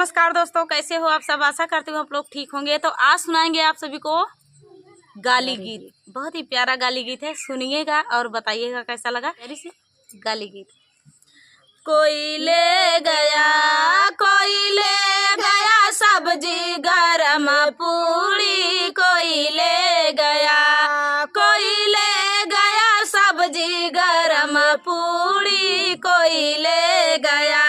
नमस्कार दोस्तों, कैसे हो आप सब। आशा करती हूँ आप लोग ठीक होंगे। तो आज सुनाएंगे आप सभी को गाली गीत। बहुत ही प्यारा गाली गीत है, सुनिएगा और बताइएगा कैसा लगा। गाली गीत। कोई ले गया सब्जी गरम पूरी, कोई ले गया सब्जी गरम पूरी, कोई ले गया।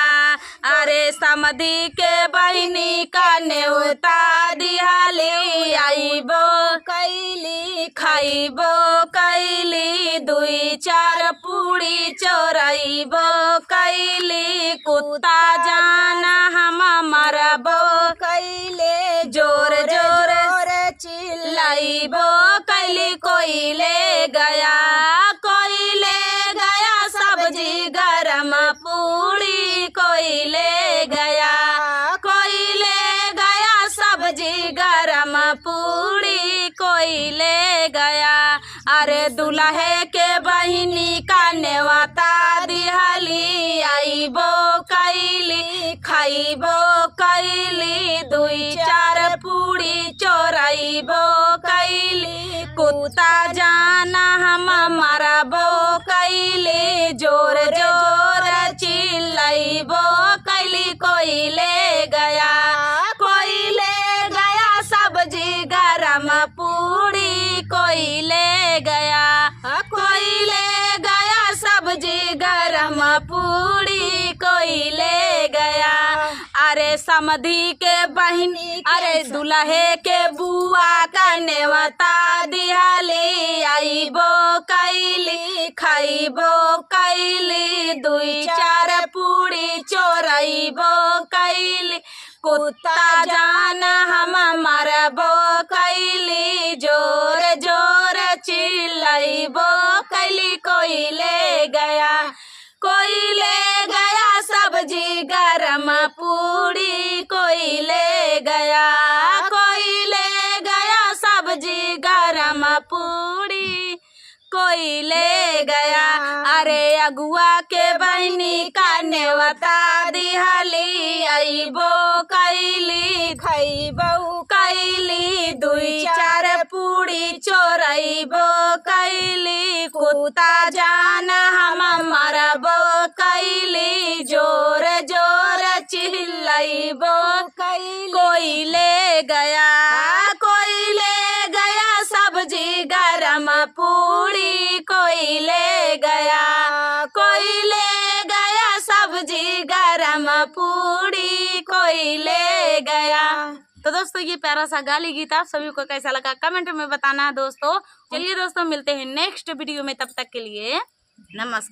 अरे समधी के बहिनी का न्योता दिहाली, आईबो कैली खाइबो कैली, दुई चार पूरी चोराइबो कैली, कुत्ता जाना हम मरबो कैले, जोर जोर चिल्लाइबो कैली, कोई ले गया सब्जी गरम पूरी, कोई ले गया सब्जी गरम पूरी, कोई ले गया। अरे दुल्हे के बहिनी का नेवता दिहाली, आईबो कैली खाइबो कैली, दुई चार पूरी चोराइबो कैली, कुत्ता जाना हम मरबो कैली, जोर जोर चिल्लाइबो कैली, कोई ले गया सब्जी गरम पूरी, कोई ले गया सब्जी गरम पूरी, कोई ले गया। अरे समधी के बहिनी, अरे दुल्हे के बुआ का नेवता दिहाली, आईबो कैली खाइबो कैली, दुई चार पूरी चोराइबो कैली, कुत्ता जान हम मरबो कैली, जोर जोर चिल्लाइबो कैली, कोई ले गया सब्जी गरम पूरी, कोई ले गया सब्जी गरम पूरी, कोई ले गया। अरे अगुआ के बहिनी का नेवता दिहाली, आईबो कैली खाइबो कैली, दुई चार पूरी चोराइबो कैली, कुत्ता जान हम मरबो कैली, जोर जोर चिल्लाइबो कैली, कोई ले गया सब्जी गरम पूरी, कोई ले गया सब्जी गरम पूरी, कोई ले गया। तो दोस्तों ये प्यारा सा गाली गीत आप सभी को कैसा लगा कमेंट में बताना दोस्तों। चलिए दोस्तों, मिलते हैं नेक्स्ट वीडियो में, तब तक के लिए नमस्कार।